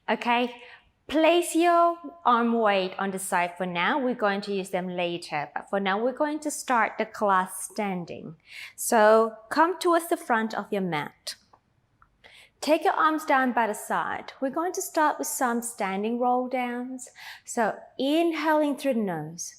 Okay, place your arm weight on the side for now. We're going to use them later, but for now we're going to start the class standing. So come towards the front of your mat. Take your arms down by the side. We're going to start with some standing roll downs. So inhaling through the nose.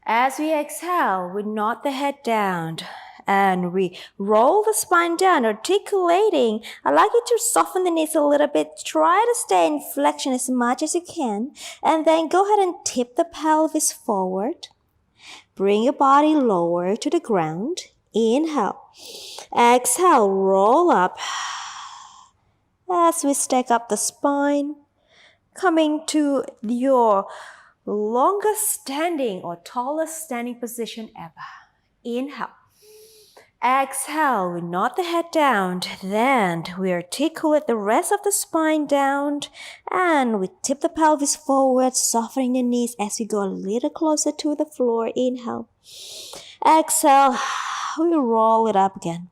As we exhale, we nod the head down and we roll the spine down, articulating. I'd like you to soften the knees a little bit. Try to stay in flexion as much as you can. And then go ahead and tip the pelvis forward. Bring your body lower to the ground. Inhale. Exhale, roll up. As we stack up the spine, coming to your longest standing or tallest standing position ever. Inhale. Exhale, we nod the head down. Then we articulate the rest of the spine down and we tip the pelvis forward, softening the knees as we go a little closer to the floor. Inhale. Exhale, we roll it up again.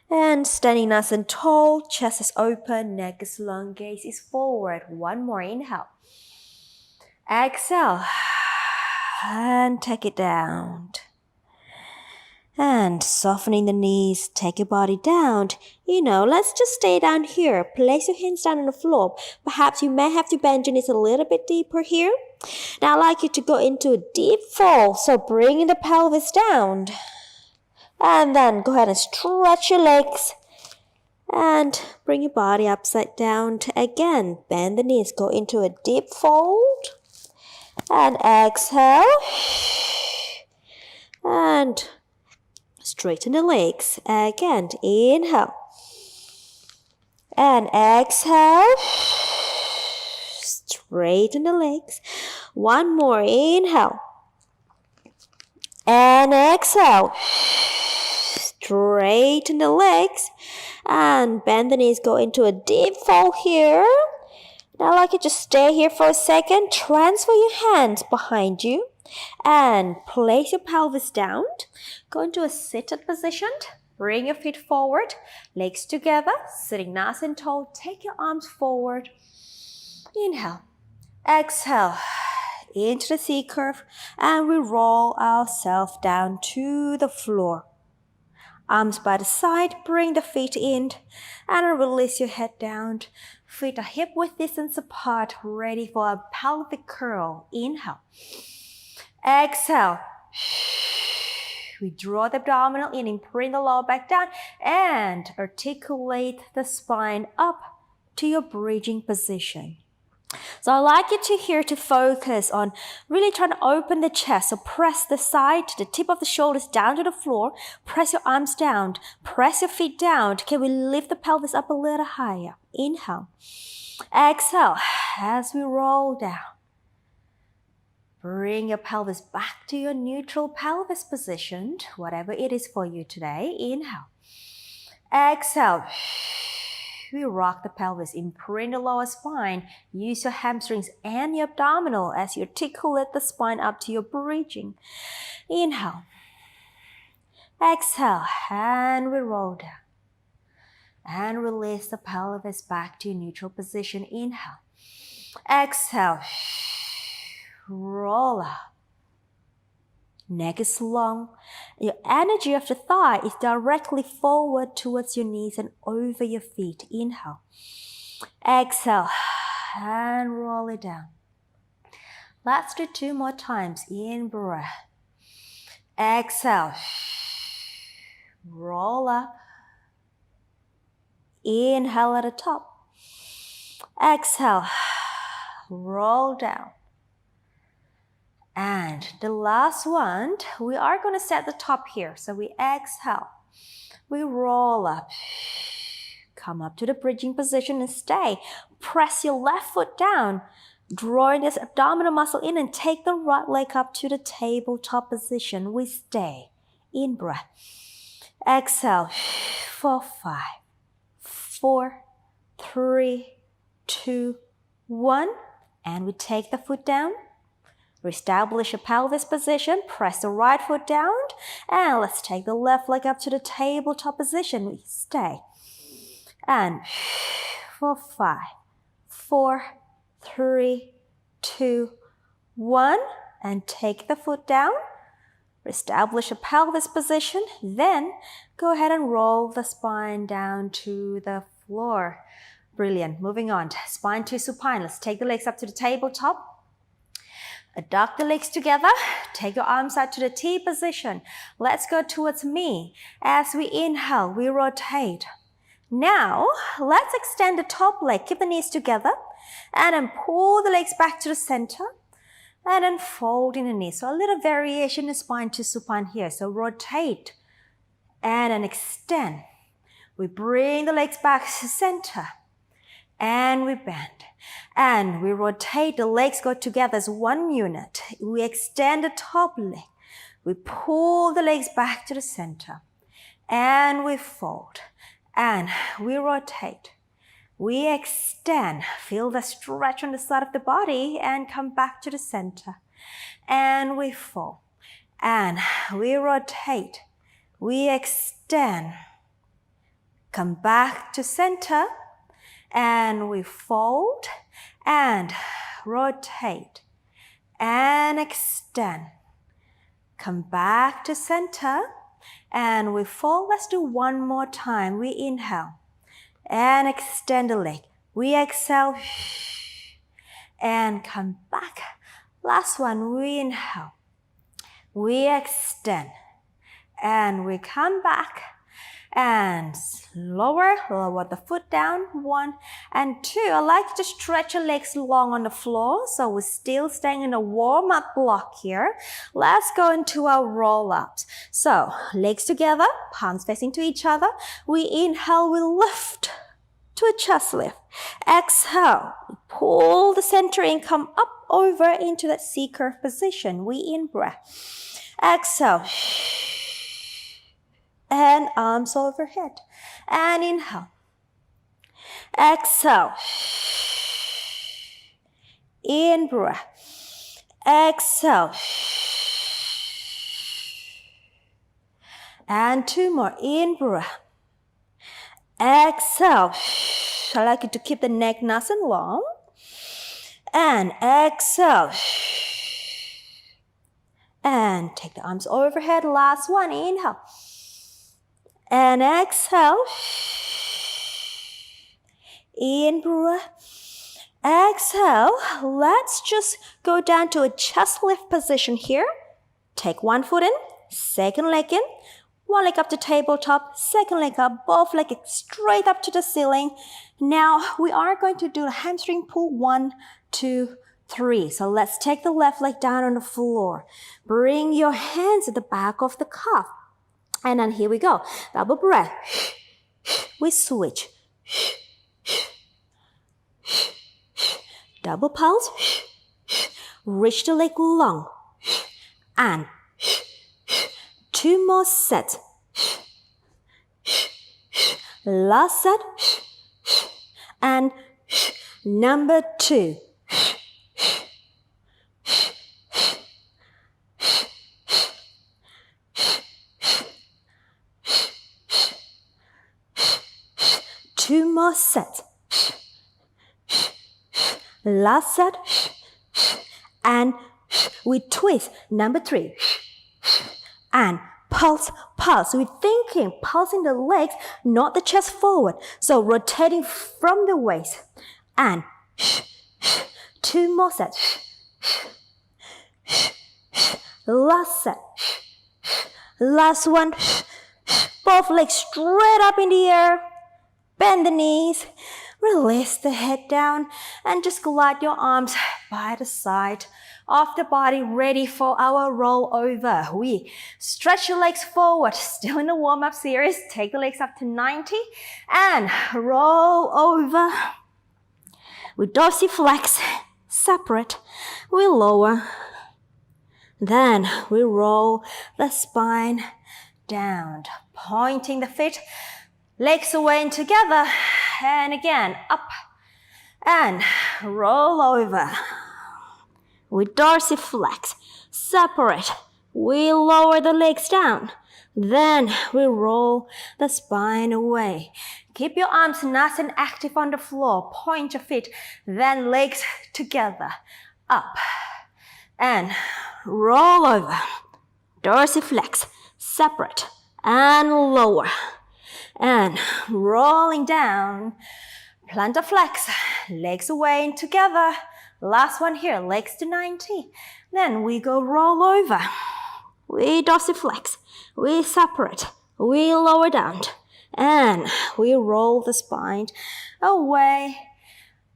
And standing nice and tall, chest is open, neck is long, gaze is forward. One more, inhale. Exhale, and take it down. And softening the knees, take your body down. Let's just stay down here. Place your hands down on the floor. Perhaps you may have to bend your knees a little bit deeper here. Now I'd like you to go into a deep fold, so bringing the pelvis down. And then go ahead and stretch your legs and bring your body upside down. Again, bend the knees, go into a deep fold and exhale and straighten the legs. Again, inhale and exhale, straighten the legs. One more, inhale and exhale. Straighten the legs and bend the knees, go into a deep fold here. Now I'd like you to stay here for a second. Transfer your hands behind you and place your pelvis down. Go into a seated position. Bring your feet forward, legs together, sitting nice and tall. Take your arms forward. Inhale, exhale into the C curve, and we roll ourselves down to the floor. Arms by the side, bring the feet in and release your head down. Feet are hip-width distance apart, ready for a pelvic curl. Inhale. Exhale. We draw the abdominal in and bring the lower back down and articulate the spine up to your bridging position. So I'd like you to focus on really trying to open the chest. So press the side, the tip of the shoulders down to the floor. Press your arms down. Press your feet down. Can we lift the pelvis up a little higher? Inhale. Exhale as we roll down. Bring your pelvis back to your neutral pelvis position, whatever it is for you today. Inhale. Exhale. We rock the pelvis, imprint the lower spine. Use your hamstrings and your abdominal as you articulate the spine up to your bridging. Inhale. Exhale, and we roll down. And release the pelvis back to your neutral position. Inhale. Exhale. Roll up. Neck is long. Your energy of the thigh is directly forward towards your knees and over your feet. Inhale. Exhale. And roll it down. Let's do 2 more times. In breath. Exhale. Roll up. Inhale at the top. Exhale. Roll down. And the last one, we are going to set the top here. So we exhale. We roll up. Come up to the bridging position and stay. Press your left foot down. Drawing this abdominal muscle in and take the right leg up to the tabletop position. We stay. In breath. Exhale. For 5, 4, 3, 2, 1. And we take the foot down. Reestablish your pelvis position, press the right foot down, and let's take the left leg up to the tabletop position. We stay. And for 5, 4, 3, 2, 1. And take the foot down. Establish a pelvis position. Then go ahead and roll the spine down to the floor. Brilliant. Moving on. Spine to supine. Let's take the legs up to the tabletop. Adduct the legs together. Take your arms out to the T position. Let's go towards me. As we inhale, we rotate. Now, let's extend the top leg. Keep the knees together. And then pull the legs back to the center. And then fold in the knees. So a little variation in spine to supine here. So rotate. And then extend. We bring the legs back to the center. And we bend. And we rotate, the legs go together as one unit. We extend the top leg. We pull the legs back to the center. And we fold. And we rotate. We extend. Feel the stretch on the side of the body and come back to the center. And we fold. And we rotate. We extend. Come back to center. And we fold and rotate and extend. Come back to center and we fold. Let's do one more time. We inhale and extend the leg. We exhale and come back. Last one. We inhale. We extend and we come back. And lower the foot down. 1 and 2. I like to stretch your legs long on the floor. So we're still staying in a warm-up block here. Let's go into our roll-ups. So legs together, palms facing to each other. We inhale, we lift to a chest lift. Exhale, pull the center in, come up over into that C-curve position. We in-breath. Exhale. And arms overhead. And inhale. Exhale. In breath. Exhale. And 2 more. In breath. Exhale. I like you to keep the neck nice and long. And exhale. And take the arms overhead. Last one. Inhale. And exhale. In breath. Exhale. Let's just go down to a chest lift position here. Take one foot in, second leg in, one leg up to tabletop, second leg up, both legs straight up to the ceiling. Now we are going to do a hamstring pull. 1, 2, 3. So let's take the left leg down on the floor. Bring your hands at the back of the calf. And then here we go. Double breath. We switch. Double pulse. Reach the leg long. And 2 more sets. Last set. And number 2. Two more sets. Last set. And we twist. Number 3. And pulse, pulse. We're thinking, pulsing the legs, not the chest forward. So rotating from the waist. And 2 more sets. Last set. Last one. Both legs straight up in the air. Bend the knees, release the head down, and just glide your arms by the side of the body, ready for our roll over. We stretch your legs forward, still in the warm-up series. Take the legs up to 90 and roll over. We dorsiflex, separate, we lower. Then we roll the spine down, pointing the feet. Legs away and together, and again, up, and roll over. We dorsiflex, separate, we lower the legs down. Then we roll the spine away. Keep your arms nice and active on the floor. Point your feet, then legs together. Up and roll over. Dorsiflex, separate and lower. And rolling down. Plantar flex, legs away and together. Last one here, legs to 90. Then we go roll over. We dorsiflex, we separate, we lower down, and we roll the spine away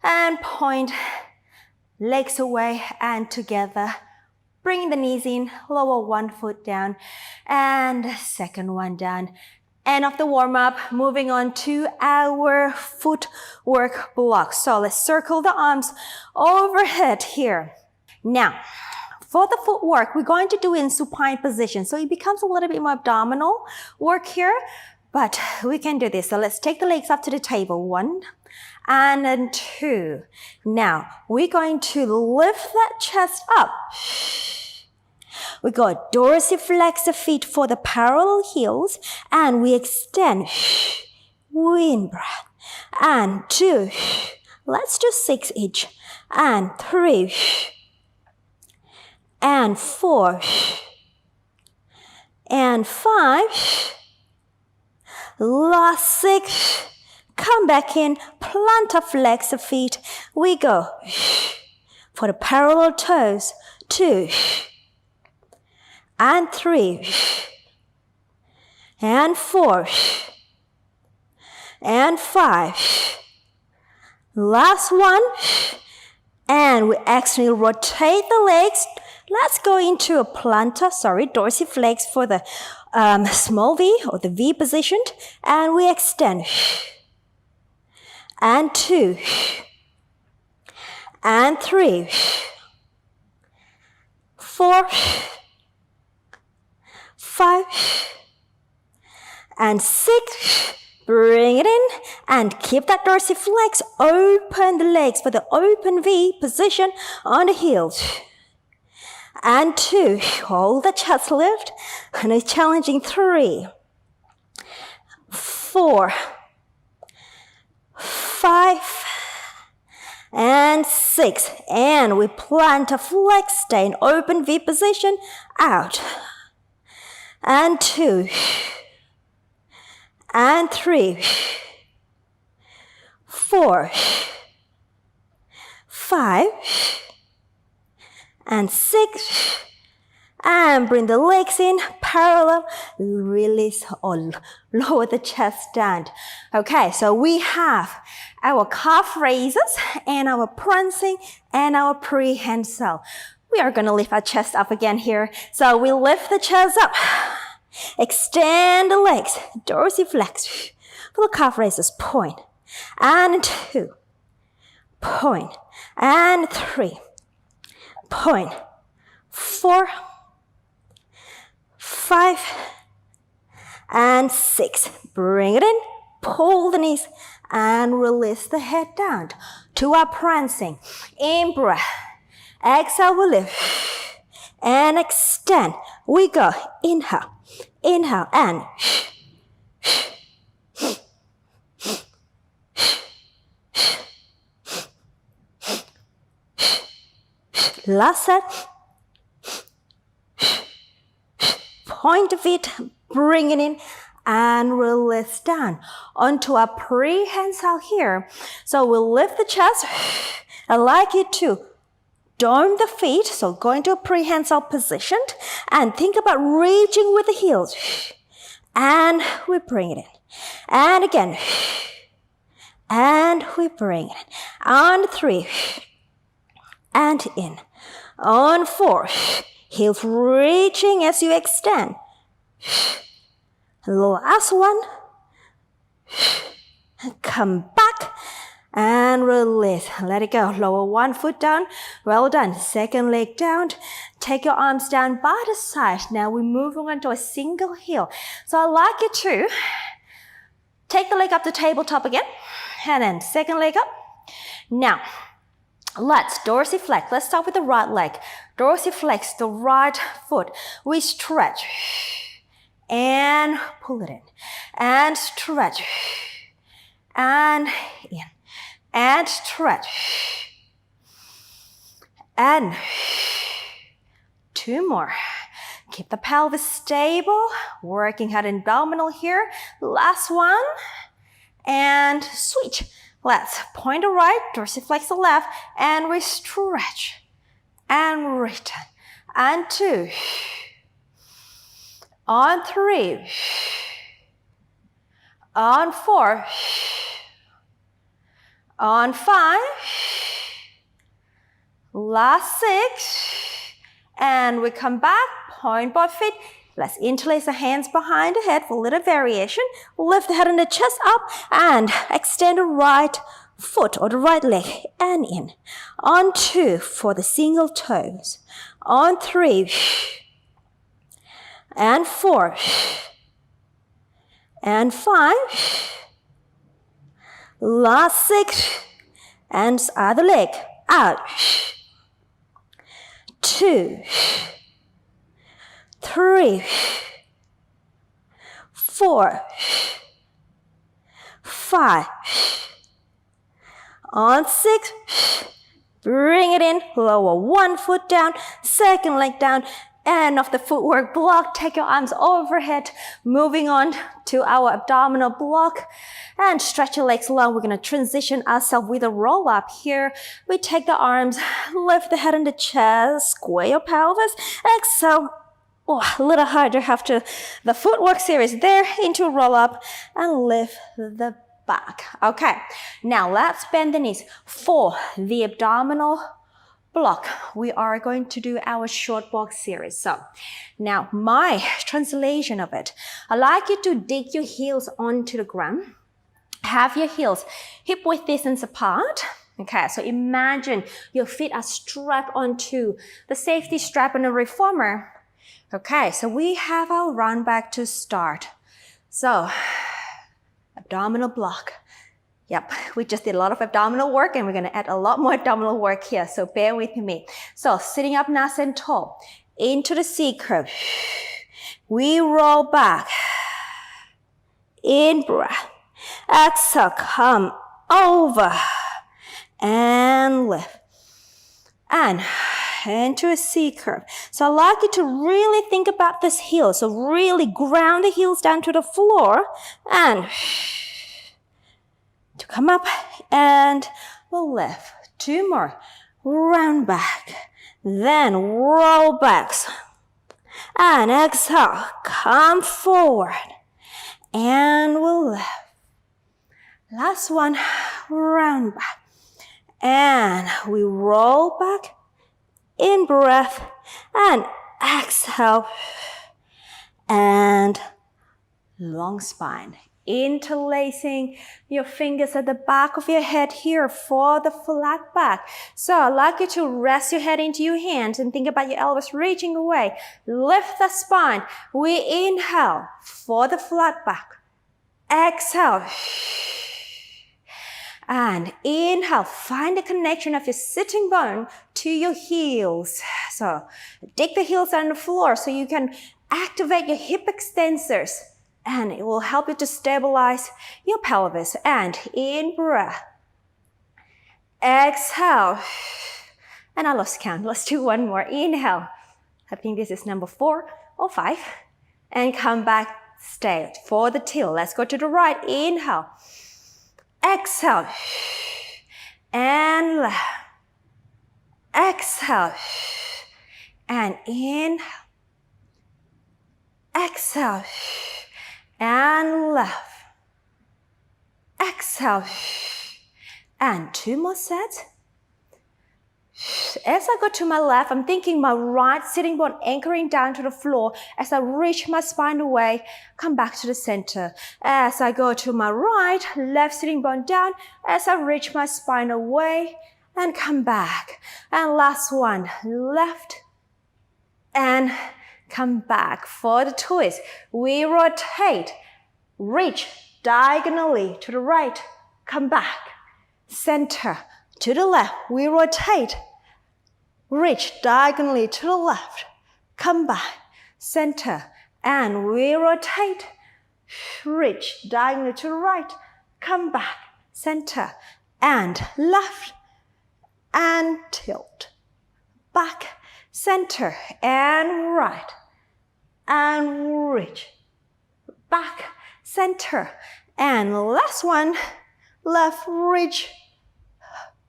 and point, legs away and together. Bring the knees in, lower one foot down, and second one down. End of the warm-up, moving on to our footwork block. So let's circle the arms overhead here. Now, for the footwork, we're going to do it in supine position. So it becomes a little bit more abdominal work here, but we can do this. So let's take the legs up to the table. 1 and then 2. Now, we're going to lift that chest up. We go dorsiflex the feet for the parallel heels, and we extend. In breath. And 2. Let's do 6 each. And 3. And 4, and 5, last 6, come back in, plantar flex the feet, we go, for the parallel toes, 2, and 3, and 4, and 5, last one, and we actually rotate the legs. Let's go into a dorsiflex for the small V or the V positioned, and we extend. And 2, and 3, 4, 5, and 6. Bring it in and keep that dorsiflex. Open the legs for the open V position on the heels. And 2, hold the chest lift, and it's challenging. 3, 4, 5, and 6, and we plantar flex, stay in open V position, out, and 2, and 3, 4, 5, and 6, and bring the legs in parallel, release or lower the chest down. Okay, so we have our calf raises and our prancing and our prehensile. We are going to lift our chest up again here. So we lift the chest up, extend the legs, dorsiflex for the calf raises, point, and 2, point, and 3, point, 4, 5, and 6. Bring it in, pull the knees, and release the head down to our prancing. In breath, exhale, we lift, and extend. We go, inhale, inhale, and last set. Point the feet, bring it in, and release down onto our prehensile here. So we'll lift the chest. I like you to dome the feet, so go into a prehensile position, and think about reaching with the heels. And we bring it in. And again. And we bring it in. On 3. And in. On 4. Heels reaching as you extend. Last one. Come back and release. Let it go. Lower one foot down. Well done. Second leg down. Take your arms down by the side. Now we're moving on to a single heel. So I'd like you to take the leg up to tabletop again. And then second leg up. Now, let's dorsiflex. Let's start with the right leg. Dorsiflex the right foot. We stretch and pull it in, and stretch, and in, and stretch, and 2 more. Keep the pelvis stable, working hard abdominal here. Last one, and switch. Let's point the right, dorsiflex the left, and we stretch, and return, and 2, on 3, on 4, on 5, last 6, and we come back, point both feet. Let's interlace the hands behind the head for a little variation. Lift the head and the chest up and extend the right foot or the right leg and in. On 2 for the single toes. On 3 and 4 and 5. Last 6 and other leg out. 2, 3, 4, 5. On 6, bring it in, lower 1 foot down, second leg down, end of the footwork block. Take your arms overhead, moving on to our abdominal block, and stretch your legs long. We're going to transition ourselves with a roll up here. We take the arms, lift the head and the chest, square your pelvis, exhale. Oh, a little harder after the footwork series there, into a roll up and lift the back. Okay, now let's bend the knees for the abdominal block. We are going to do our short walk series. So now my translation of it, I'd like you to dig your heels onto the ground. Have your heels hip width distance apart. Okay, so imagine your feet are strapped onto the safety strap on the reformer. Okay, so we have our round back to start. So, abdominal block. Yep, we just did a lot of abdominal work and we're going to add a lot more abdominal work here, so bear with me. So, sitting up nice and tall, into the C curve. We roll back. In breath. Exhale, come over. And lift. And into a C curve. So I'd like you to really think about this heel. So really ground the heels down to the floor and to come up and we'll lift. 2 more. Round back. Then roll back. And exhale. Come forward. And we'll lift. Last one. Round back. And we roll back. In breath and exhale and long spine. Interlacing your fingers at the back of your head here for the flat back. So I'd like you to rest your head into your hands and think about your elbows reaching away. Lift the spine. We inhale for the flat back. Exhale. And inhale, find the connection of your sitting bone to your heels. So dig the heels on the floor so you can activate your hip extensors. And it will help you to stabilize your pelvis. And in breath. Exhale. And I lost count. Let's do one more. Inhale. I think this is number 4 or 5. And come back. Stay for the tilt. Let's go to the right. Inhale. Exhale, and left. Exhale, and inhale. Exhale, and left. Exhale, and 2 more sets. As I go to my left, I'm thinking my right sitting bone anchoring down to the floor. As I reach my spine away, come back to the center. As I go to my right, left sitting bone down. As I reach my spine away and come back. And last one, left and come back for the twist. We rotate, reach diagonally to the right, come back, center to the left. We rotate. Reach diagonally to the left. Come back. Center. and we rotate, reach, diagonally to the right, come back, center, and left, and tilt, back, center, and right, and reach, back, center, and last one, left, reach,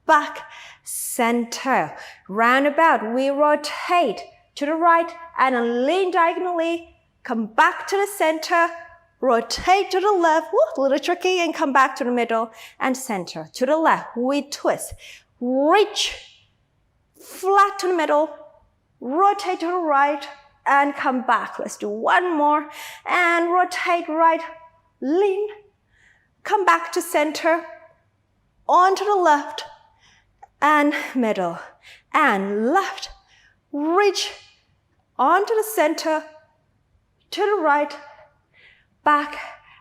back, center. Roundabout, we rotate to the right and lean diagonally, come back to the center, rotate to the left, a little tricky, and come back to the middle and center. To the left, we twist, reach, flat to the middle, rotate to the right, and come back. Let's do one more, and rotate right, lean, come back to center, on to the left, and middle, and left, reach, onto the center, to the right, back,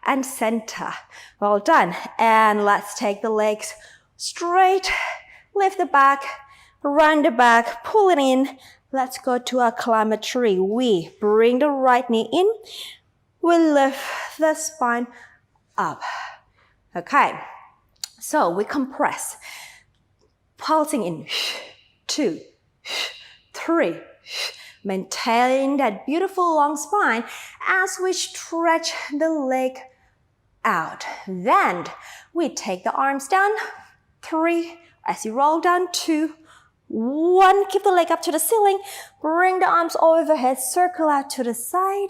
and center. Well done. And let's take the legs straight, lift the back, round the back, pull it in. Let's go to our climber tree. We bring the right knee in. We lift the spine up. Okay. So we compress. Pulsing in. 2, 3. Maintain that beautiful long spine as we stretch the leg out. Then we take the arms down. 3. As you roll down. 2, 1. Keep the leg up to the ceiling. Bring the arms overhead. Circle out to the side.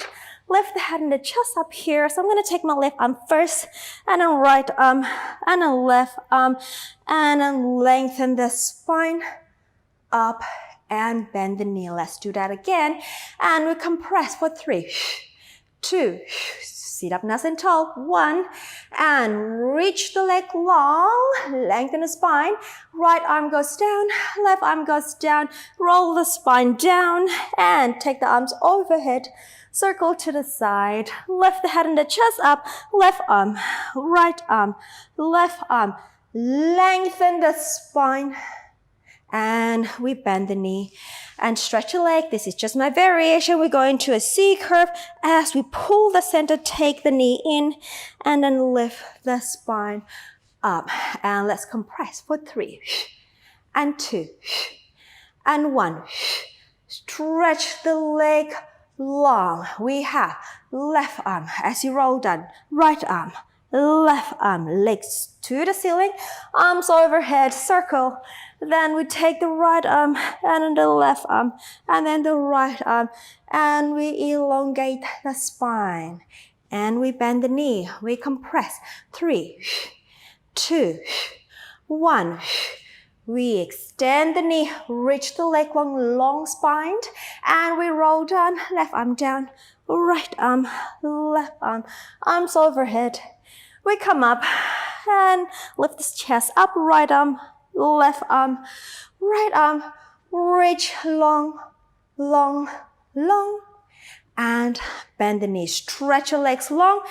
Lift the head and the chest up here. So I'm going to take my left arm first, and then right arm, and then left arm, and then lengthen the spine up and bend the knee. Let's do that again. And we compress for 3, 2, sit up nice and tall, 1, and reach the leg long, lengthen the spine. Right arm goes down, left arm goes down, roll the spine down, and take the arms overhead. Circle to the side, lift the head and the chest up, left arm, right arm, left arm, lengthen the spine, and we bend the knee and stretch the leg. This is just my variation. We go into a C curve as we pull the center, take the knee in, and then lift the spine up. And let's compress for 3, and 2, and 1. Stretch the leg long. We have left arm as you roll down, right arm, left arm, legs to the ceiling, arms overhead, circle. Then we take the right arm and then the left arm and then the right arm, and we elongate the spine and we bend the knee. We compress. 3, 2, 1. We extend the knee, reach the leg long, long spine, and we roll down, left arm down, right arm, left arm, arms overhead. We come up and lift the chest up, right arm, left arm, reach long, long, long, and bend the knee. Stretch your legs long.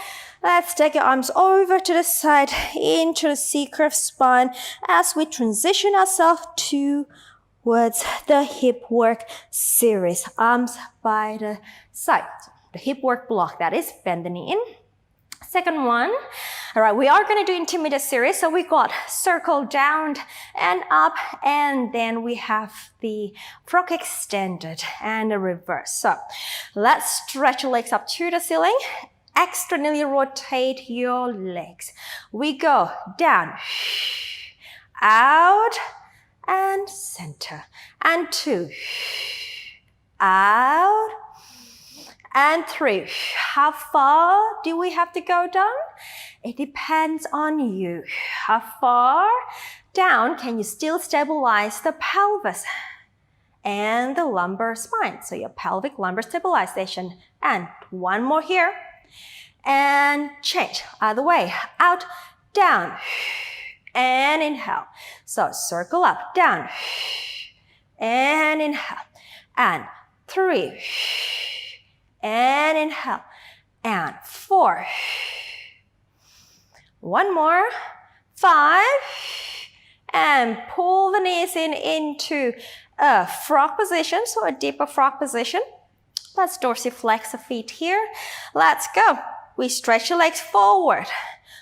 Let's take your arms over to the side, into the C-curve spine as we transition ourselves towards the hip work series. Arms by the side. The hip work block, that is, bend the knee in. Second one. All right, we are going to do intermediate series. So we got circle down and up, and then we have the frog extended and the reverse. So let's stretch your legs up to the ceiling. Externally rotate your legs. We go down, out, and center. And 2, out, and 3. How far do we have to go down? It depends on you. How far down can you still stabilize the pelvis and the lumbar spine? So your pelvic lumbar stabilization. And one more here. And change. Other way. Out, down, and inhale. So circle up, down, and inhale. And 3, and inhale. And 4. One more. 5. And pull the knees in into a frog position, so a deeper frog position. Let's dorsiflex the feet here. Let's go. We stretch your legs forward.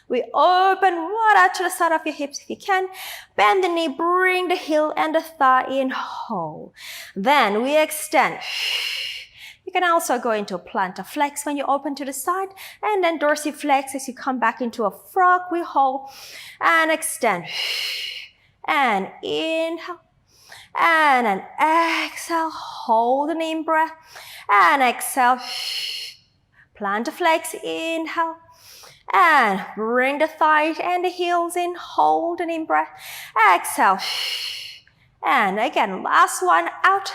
We open right out to the side of your hips if you can. Bend the knee, bring the heel and the thigh in, hold. Then we extend. You can also go into a plantar flex when you open to the side, and then dorsiflex as you come back into a frog. We hold and extend. And inhale. And then exhale, hold an in-breath. And exhale. Plantar flex, inhale. And bring the thighs and the heels in, hold an in-breath. Exhale. And again, last one, out.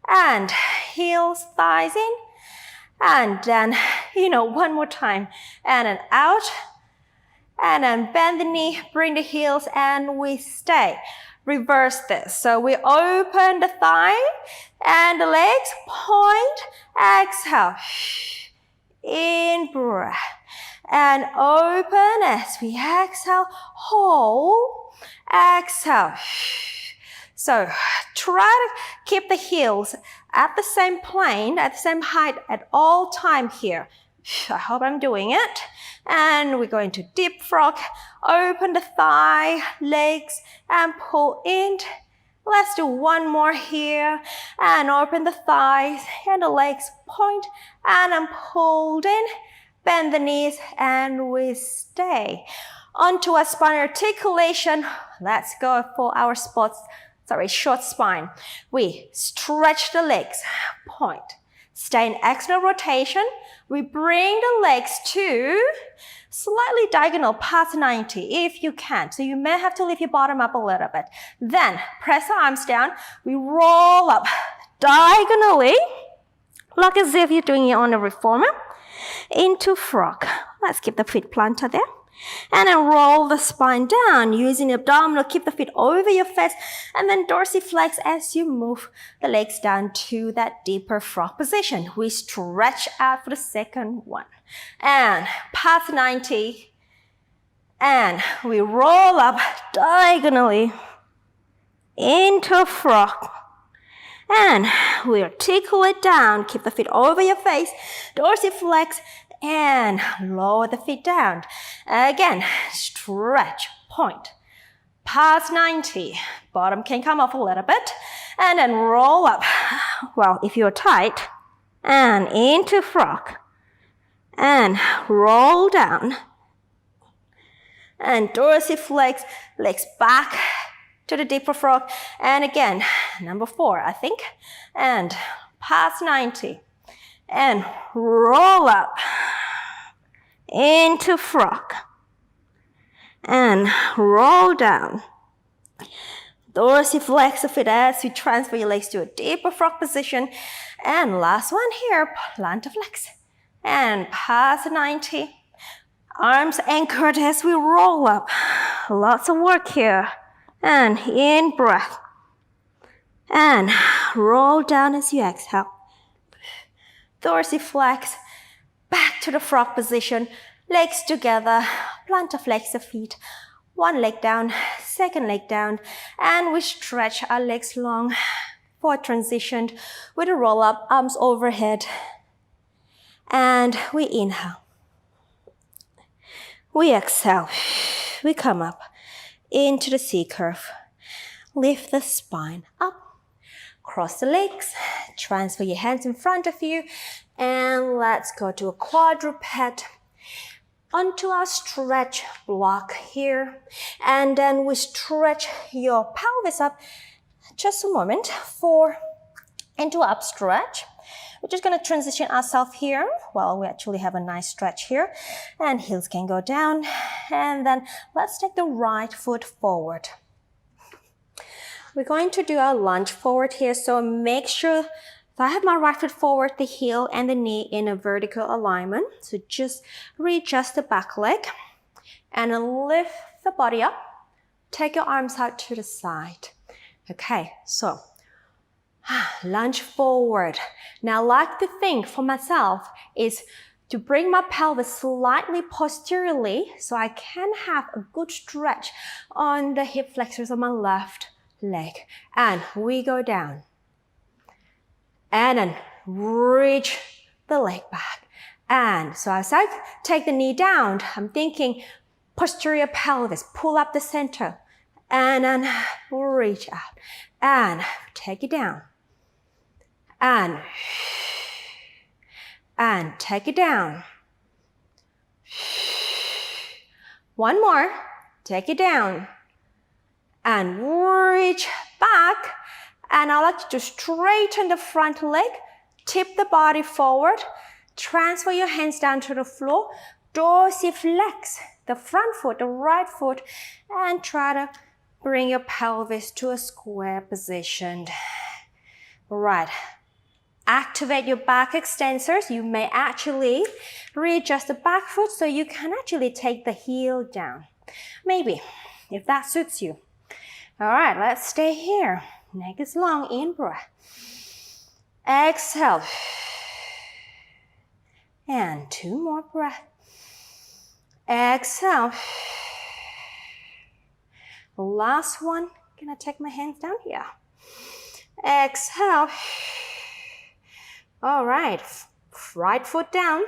And heels, thighs in. And then, one more time. And then out. And then bend the knee, bring the heels, and we stay. Reverse this. So we open the thigh and the legs, point, exhale. In breath. And open as we exhale, hold, exhale. So try to keep the heels at the same plane, at the same height at all time here. I hope I'm doing it. And we're going to deep frog. Open the thigh, legs, and pull in. Let's do one more here. And open the thighs and the legs, point, and then pull in. Bend the knees, and we stay. Onto our spine articulation. Let's go for our short spine. We stretch the legs, point. Stay in external rotation. We bring the legs to slightly diagonal past 90 if you can. So you may have to lift your bottom up a little bit. Then press the arms down. We roll up diagonally, like as if you're doing it on a reformer, into frog. Let's keep the feet planted there. And then roll the spine down using the abdominal. Keep the feet over your face. And then dorsiflex as you move the legs down to that deeper frog position. We stretch out for the second one. And past 90. And we roll up diagonally into frog. And we articulate down. Keep the feet over your face. Dorsiflex. And lower the feet down. Again, stretch, point. Past 90. Bottom can come off a little bit. And then roll up. Well, if you're tight. And into frog. And roll down. And dorsiflex, legs back to the deeper frog. And again, number 4, I think. And past 90. And roll up into frog. And roll down. Dorsiflex the feet as you transfer your legs to a deeper frog position. And last one here, plantar flex. And past 90. Arms anchored as we roll up. Lots of work here. And in breath. And roll down as you exhale. Dorsiflex, back to the frog position, legs together, plantar flex the feet, one leg down, second leg down, and we stretch our legs long for transition with a roll up, arms overhead, and we inhale. We exhale, we come up into the C curve, lift the spine up. Cross the legs, transfer your hands in front of you, and let's go to a quadruped. Onto our stretch block here, and then we stretch your pelvis up. Just a moment for into up stretch. We're just going to transition ourselves here. Well, we actually have a nice stretch here, and heels can go down, and then let's take the right foot forward. We're going to do our lunge forward here, so make sure that I have my right foot forward, the heel and the knee in a vertical alignment. So just readjust the back leg and lift the body up. Take your arms out to the side. Okay, so lunge forward. Now, I like to think for myself is to bring my pelvis slightly posteriorly so I can have a good stretch on the hip flexors of my left leg. And we go down. And then reach the leg back. And so as I take the knee down, I'm thinking posterior pelvis, pull up the center. And then reach out. And take it down. And take it down. One more. Take it down. And reach back. And I like you to straighten the front leg. Tip the body forward. Transfer your hands down to the floor. Dorsiflex the front foot, the right foot. And try to bring your pelvis to a square position. Right. Activate your back extensors. You may actually readjust the back foot so you can actually take the heel down. Maybe, if that suits you. All right, let's stay here. Neck is long, in breath. Exhale. And 2 more breaths. Exhale. Last one. Can I take my hands down? Yeah. Exhale. All right. Right foot down.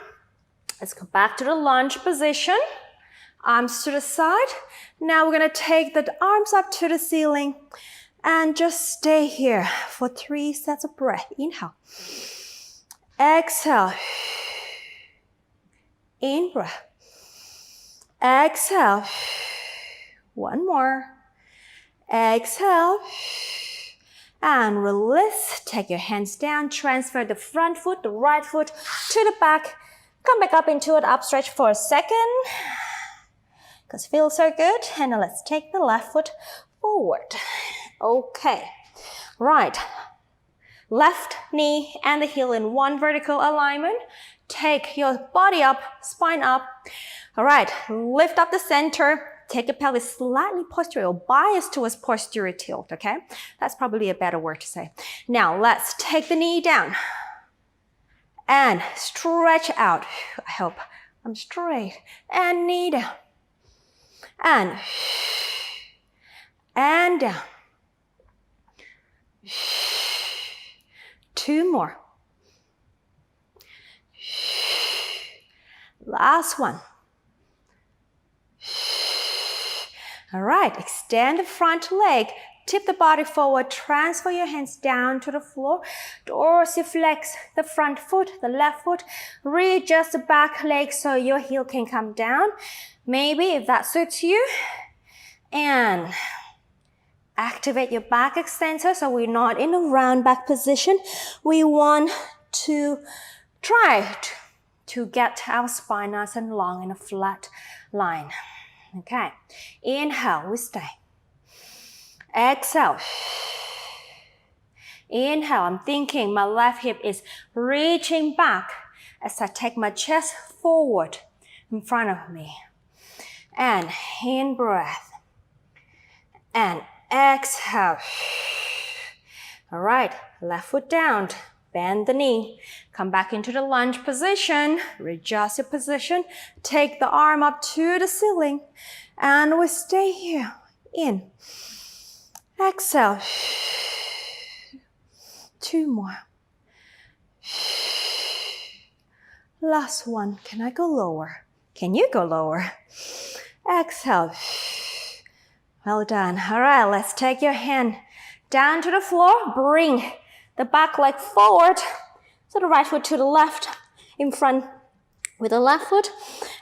Let's go back to the lunge position. Arms to the side. Now we're going to take the arms up to the ceiling and just stay here for 3 sets of breath. Inhale. Exhale. In breath. Exhale. One more. Exhale. And release. Take your hands down. Transfer the front foot, the right foot to the back. Come back up into an up stretch for a second. Because it feels so good. And now let's take the left foot forward. Okay. Right. Left knee and the heel in one vertical alignment. Take your body up, spine up. All right. Lift up the center. Take your pelvis slightly posterior, bias towards posterior tilt, okay? That's probably a better word to say. Now, let's take the knee down and stretch out. I hope I'm straight. And knee down. And down. 2 more. Last one. All right, extend the front leg, tip the body forward, transfer your hands down to the floor, dorsiflex the front foot, the left foot, readjust the back leg so your heel can come down, maybe if that suits you, and activate your back extensor so we're not in a round back position. We want to try to get our spine nice and long in a flat line. Okay, inhale, we stay. Exhale. Inhale, I'm thinking my left hip is reaching back as I take my chest forward in front of me. And in breath. And exhale. All right, left foot down. Bend the knee. Come back into the lunge position. Readjust your position. Take the arm up to the ceiling. And we stay here. In. Exhale. 2 more. Last one. Can I go lower? Can you go lower? Exhale. Well done. All right, let's take your hand down to the floor. Bring the back leg forward. So the right foot to the left, in front with the left foot.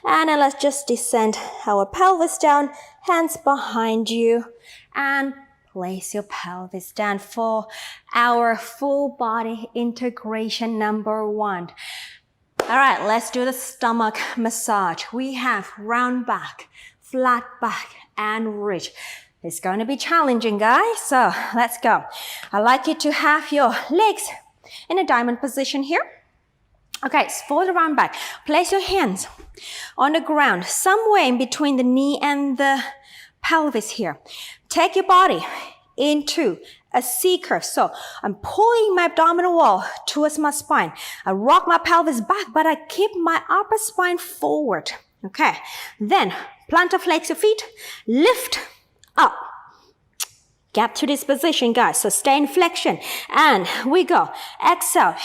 And then let's just descend our pelvis down, hands behind you. And place your pelvis down for our full body integration number 1. All right, let's do the stomach massage. We have round back, flat back, and ridge. It's going to be challenging, guys, so let's go. I'd like you to have your legs in a diamond position here. Okay, so for the round back, place your hands on the ground, somewhere in between the knee and the pelvis here. Take your body into a C curve. So I'm pulling my abdominal wall towards my spine. I rock my pelvis back, but I keep my upper spine forward. Okay, then plantar flex your feet, lift up, Get to this position, guys. So stay in flexion. And we go. Exhale.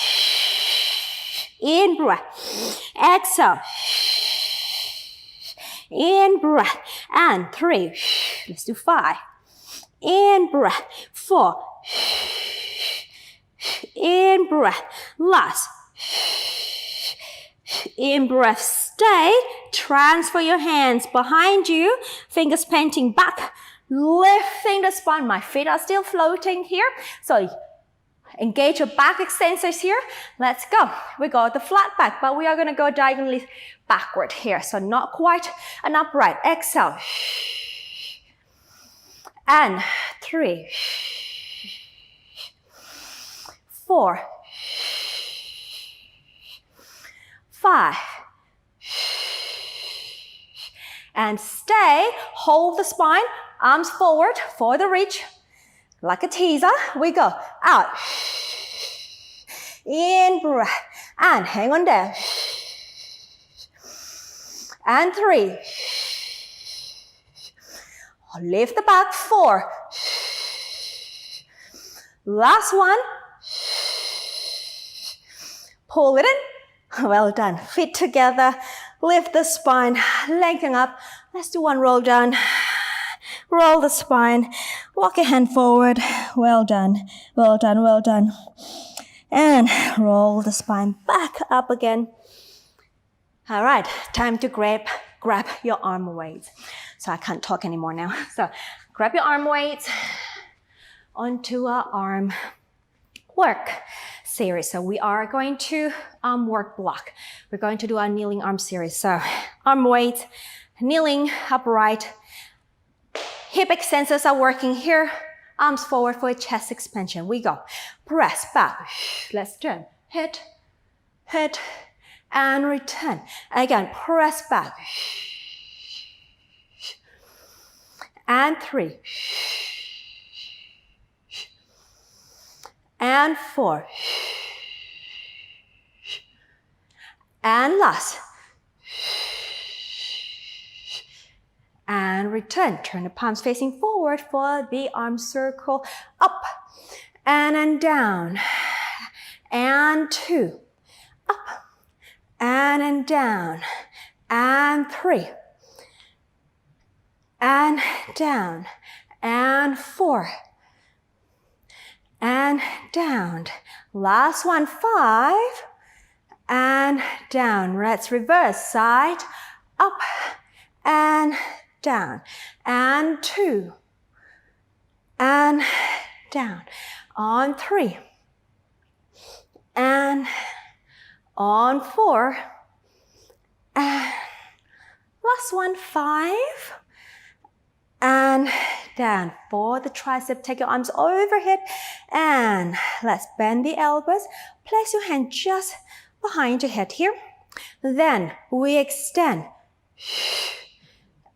In breath. Exhale. In breath. And 3. Let's do 5. In breath. 4. In breath. Last. In breath. Stay. Transfer your hands behind you. Fingers pointing back. Lifting the spine. My feet are still floating here. So engage your back extensors here. Let's go. We got the flat back, but we are going to go diagonally backward here. So not quite an upright. Exhale. And 3. 4. 5. And stay. Hold the spine. Arms forward for the reach. Like a teaser. We go. Out. In breath. And hang on there. And 3. Lift the back. 4. Last one. Pull it in. Well done. Feet together. Lift the spine. Lengthen up. Let's do one roll down. Roll the spine. Walk a hand forward. Well done. Well done. Well done. And roll the spine back up again. All right. Time to grab your arm weights. So I can't talk anymore now. So grab your arm weights onto our arm work series. So we are going to work block. We're going to do our kneeling arm series. So arm weights, kneeling upright. Hip extensors are working here. Arms forward for a chest expansion. We go. Press back. Let's turn. Hit, hit, and return. Again, press back. And 3. And 4. And last. And return. Turn the palms facing forward for the arm circle. Up and then down. And 2. Up and then down. And 3. And down. And 4. And down. Last one. 5. And down. Let's reverse. Side. Up and down. And 2. And down. On 3. And on 4. And last one. 5. And down. For the tricep, take your arms overhead. And let's bend the elbows. Place your hand just behind your head here. Then we extend.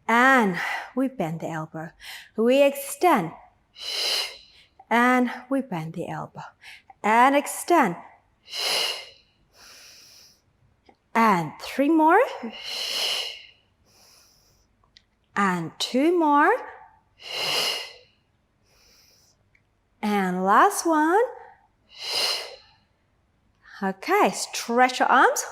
And we bend the elbow. We extend. And we bend the elbow. And extend. And 3 more. And 2 more. And last one. Okay, stretch your arms.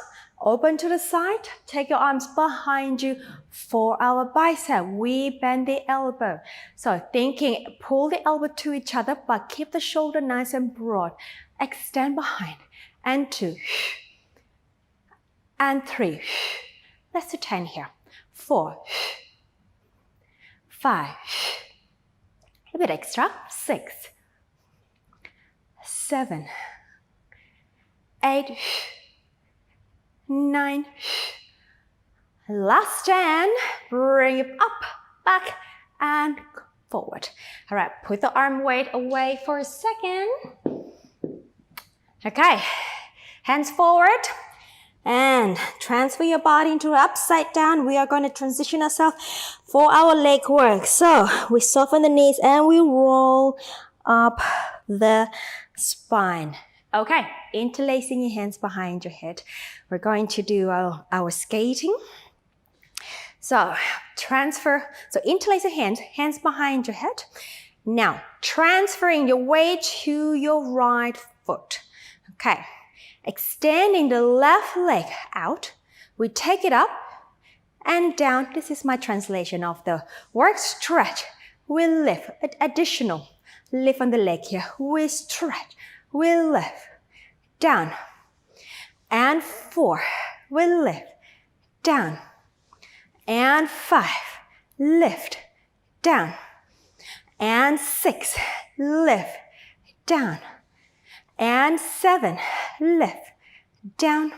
Open to the side. Take your arms behind you for our bicep. We bend the elbow. So thinking, pull the elbow to each other, but keep the shoulder nice and broad. Extend behind. And 2. And 3. Let's do 10 here. 4. 5. A bit extra. 6. 7. 8. 9. Last 10. Bring it up, back, and forward. All right, put the arm weight away for a second. Okay, hands forward. And transfer your body into upside down. We are going to transition ourselves for our leg work. So we soften the knees and we roll up the spine. Okay, interlacing your hands behind your head. We're going to do our skating. So interlace your hands behind your head. Now, transferring your weight to your right foot. Okay, extending the left leg out. We take it up and down. This is my translation of the word stretch. We lift, additional lift on the leg here. We stretch, we lift, down. And 4, we lift, down. And 5, lift, down. And 6, lift, down. And 7, lift, down.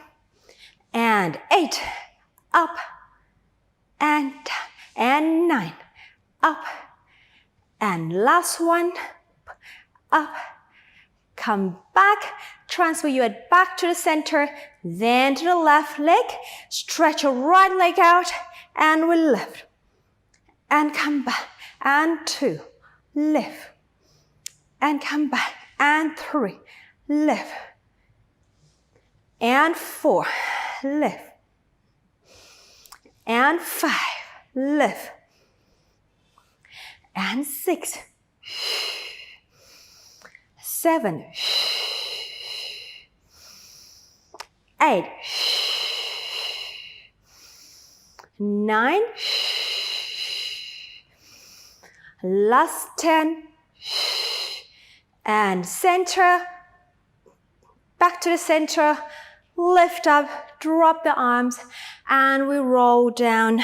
And 8, up, and down. And 9, up. And last one, up. Come back, transfer your head back to the center, then to the left leg. Stretch your right leg out, and we lift. And come back, and 2, lift. And come back, and 3, lift. And 4, lift. And 5, lift. And 6, 7, 8, 9, last 10, and center, back to the center, lift up, drop the arms, and we roll down,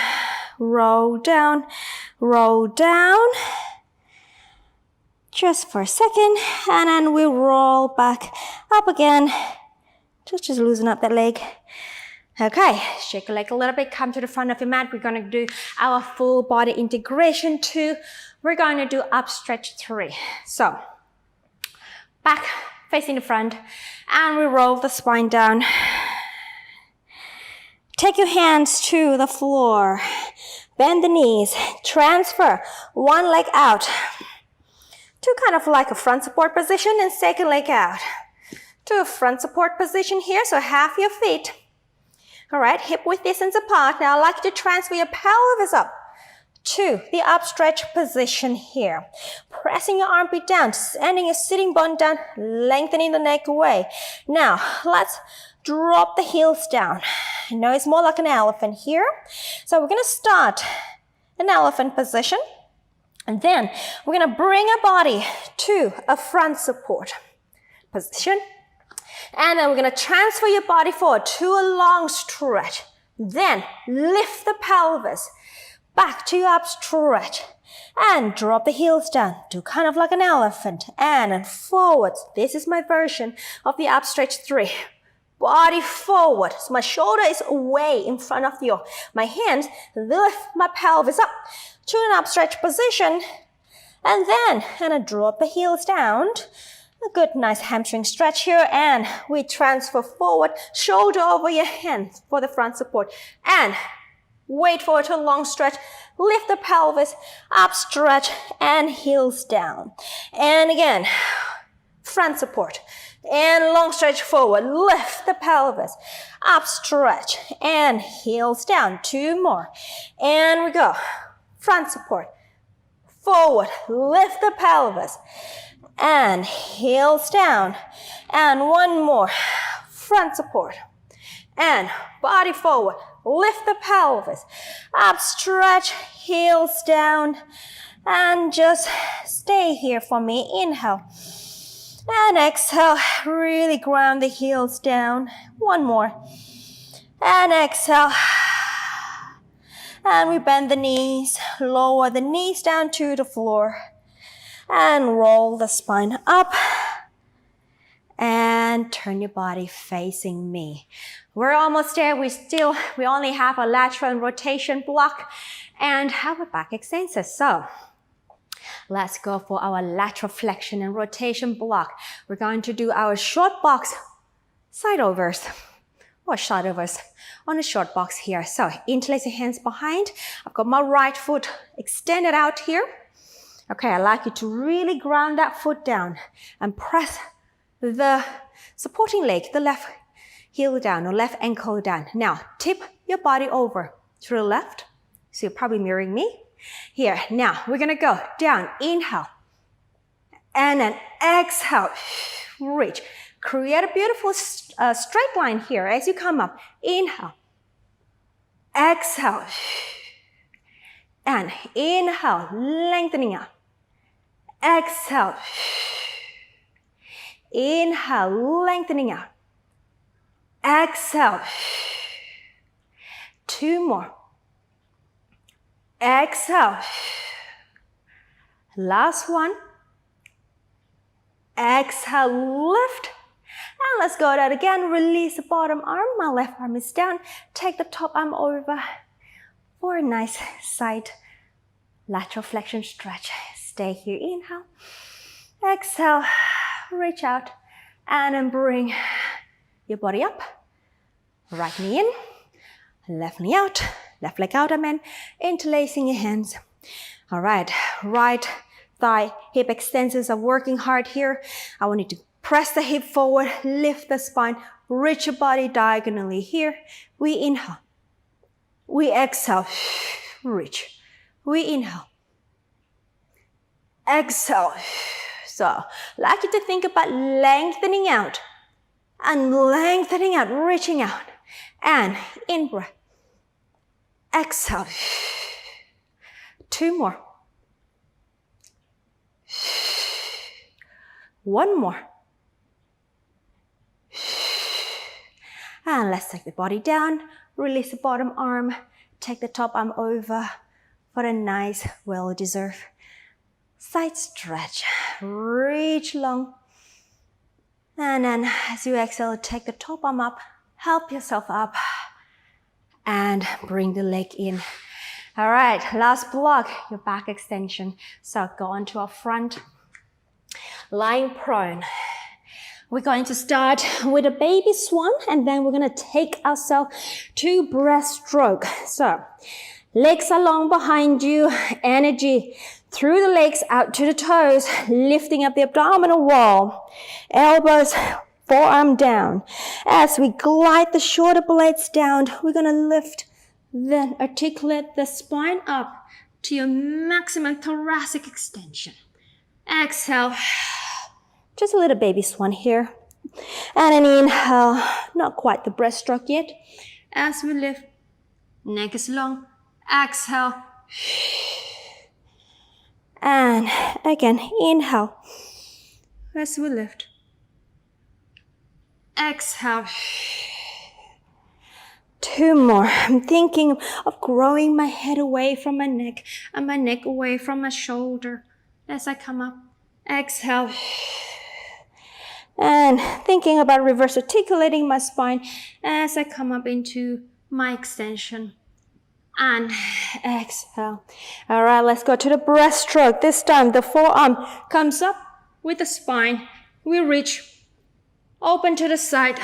roll down, roll down. Just for a second, and then we roll back up again. Just loosen up that leg. Okay, shake your leg a little bit, come to the front of your mat. We're gonna do our full body integration 2. We're gonna do up stretch 3. So, back facing the front, and we roll the spine down. Take your hands to the floor. Bend the knees, transfer one leg out to kind of like a front support position and second leg out to a front support position here, so half your feet. All right, hip width distance apart. Now I'd like you to transfer your pelvis up to the up stretch position here. Pressing your armpit down, sending your sitting bone down, lengthening the neck away. Now, let's drop the heels down. I know it's more like an elephant here. So we're gonna start an elephant position. And then we're gonna bring our body to a front support position. And then we're gonna transfer your body forward to a long stretch. Then lift the pelvis back to your up stretch. And drop the heels down. Do kind of like an elephant. And forwards. This is my version of the up stretch 3. Body forward. So my shoulder is away in front of my hands. Lift my pelvis up to an up stretch position. And then I drop the heels down. A good nice hamstring stretch here. And we transfer forward. Shoulder over your hands for the front support. And wait for it to a long stretch. Lift the pelvis. Up stretch. And heels down. And again. Front support. And long stretch forward, lift the pelvis, up stretch, and heels down, 2 more. And we go, front support, forward, lift the pelvis, and heels down. And 1 more, front support, and body forward, lift the pelvis, up stretch, heels down, and just stay here for me. Inhale. And exhale, really ground the heels down. 1 more. And exhale. And we bend the knees, lower the knees down to the floor. And roll the spine up. And turn your body facing me. We're almost there. We only have a lateral rotation block and have a back extensor. So, let's go for our lateral flexion and rotation block. We're going to do our short box side overs or short overs on a short box here. So interlace your hands behind. I've got my right foot extended out here. Okay, I'd like you to really ground that foot down and press the supporting leg, the left heel down or left ankle down. Now tip your body over to the left. So you're probably mirroring me. Here, now we're gonna go down, inhale, And then exhale, reach. Create a beautiful straight line here as you come up. Inhale. Exhale. And inhale, lengthening out. Exhale. Inhale, lengthening out. Exhale. 2 more. Exhale. Last one. Exhale, lift. And let's go that again. Release the bottom arm. My left arm is down. Take the top arm over for a nice side lateral flexion stretch. Stay here. Inhale. Exhale. Reach out. And then bring your body up. Right knee in. Left knee out. Left leg out, interlacing your hands. All right. Right thigh, hip extensors are working hard here. I want you to press the hip forward, lift the spine, reach your body diagonally here. We inhale. We exhale. Reach. We inhale. Exhale. So, I'd like you to think about lengthening out and lengthening out, reaching out. And in breath. Exhale. 2 more. 1 more. And let's take the body down. Release the bottom arm. Take the top arm over for a nice, well-deserved side stretch. Reach long. And then as you exhale, take the top arm up. Help yourself up. And bring the leg in. All right, last block, your back extension. So go onto our front. Lying prone. We're going to start with a baby swan, and then we're going to take ourselves to breaststroke. So, legs are long behind you, energy through the legs out to the toes, lifting up the abdominal wall. Elbows, forearm down. As we glide the shoulder blades down, we're going to lift, then articulate the spine up to your maximum thoracic extension. Exhale. Just a little baby swan here. And an inhale, not quite the breaststroke yet. As we lift, neck is long. Exhale. And again, inhale. As we lift. Exhale. 2 more. I'm thinking of growing my head away from my neck and my neck away from my shoulder as I come up. Exhale. And thinking about reverse articulating my spine as I come up into my extension. And exhale. All right, let's go to the breaststroke. This time the forearm comes up with the spine. We reach, open to the side,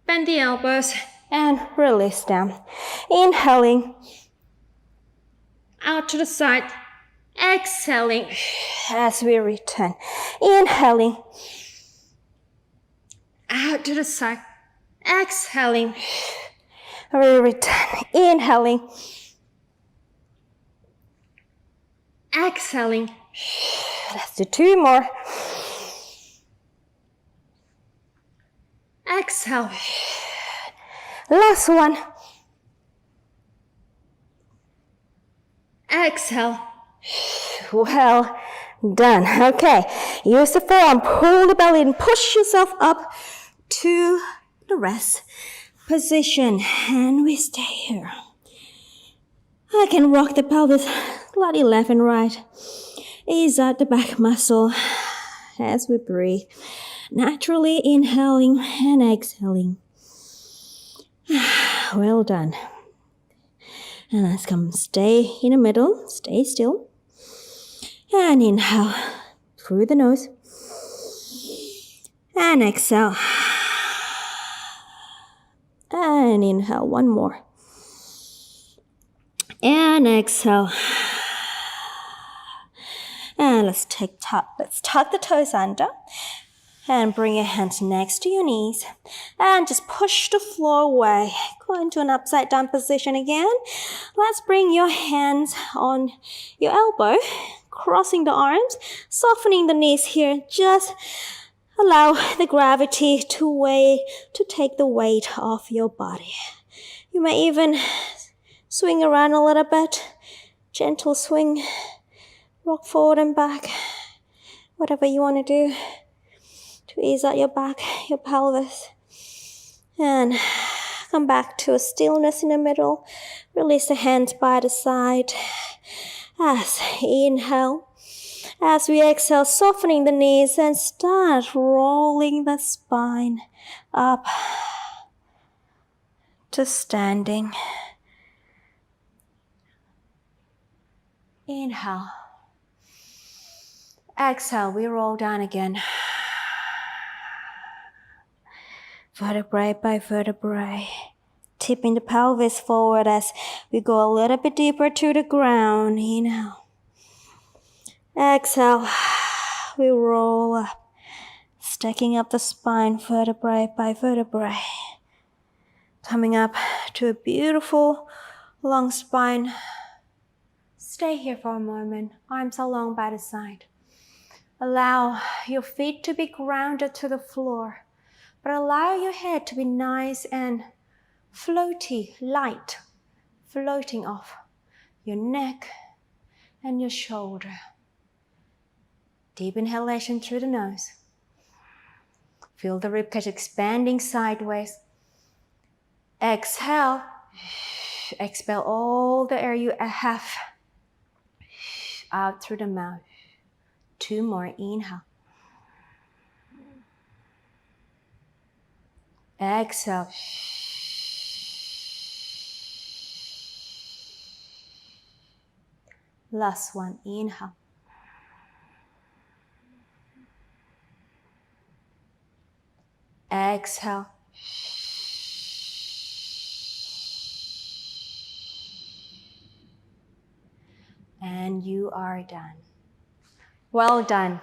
bend the elbows, and release down. Inhaling, out to the side. Exhaling as we return. Inhaling, out to the side. Exhaling, we return. Inhaling, exhaling. Let's do 2 more. Exhale. Last one. Exhale. Well done. Okay. Use the forearm. Pull the belly and push yourself up to the rest position. And we stay here. I can rock the pelvis slightly left and right. Ease out the back muscle as we breathe. Naturally inhaling and exhaling. Well done. And let's come stay in the middle. Stay still. And inhale through the nose. And exhale. And inhale 1 more. And exhale. And let's tuck the toes under. And bring your hands next to your knees. And just push the floor away. Go into an upside down position again. Let's bring your hands on your elbow. crossing the arms, softening the knees here. Just allow the gravity to take the weight off your body. You may even swing around a little bit. Gentle swing. Rock forward and back. Whatever you want to do to ease out your back, your pelvis. And come back to a stillness in the middle. Release the hands by the side. As inhale. As we exhale, softening the knees and start rolling the spine up to standing. Inhale. Exhale, we roll down again. Vertebrae by vertebrae. Tipping the pelvis forward as we go a little bit deeper to the ground. Inhale. Exhale. We roll up. Stacking up the spine vertebrae by vertebrae. Coming up to a beautiful long spine. Stay here for a moment. Arms along by the side. Allow your feet to be grounded to the floor. But allow your head to be nice and floaty, light, floating off your neck and your shoulder. Deep inhalation through the nose. Feel the ribcage expanding sideways. Exhale. Expel all the air you have out through the mouth. 2 more. Inhale. Exhale. Last one. Inhale. Exhale. And you are done. Well done.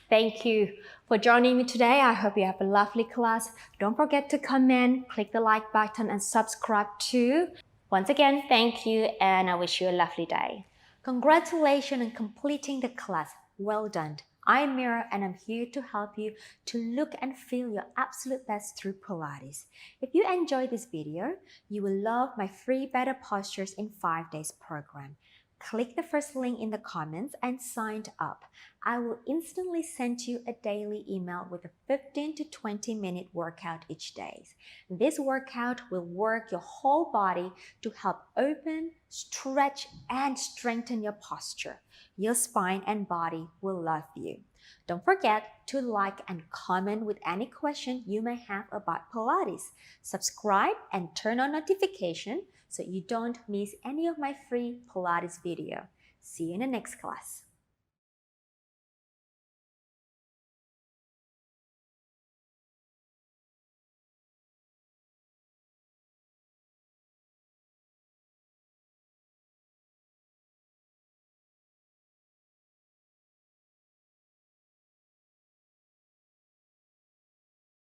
Thank you for joining me today. I hope you have a lovely class. Don't forget to comment, click the like button, and subscribe too. Once again, thank you, and I wish you a lovely day. Congratulations on completing the class. Well done. I'm Mira, and I'm here to help you to look and feel your absolute best through Pilates. If you enjoyed this video, you will love my free Better Postures in 5 Days program. Click the first link in the comments and sign up. I will instantly send you a daily email with a 15 to 20 minute workout each day. This workout will work your whole body to help open, stretch, and strengthen your posture. Your spine and body will love you. Don't forget to like and comment with any question you may have about Pilates. Subscribe and turn on notifications so you don't miss any of my free Pilates video. See you in the next class.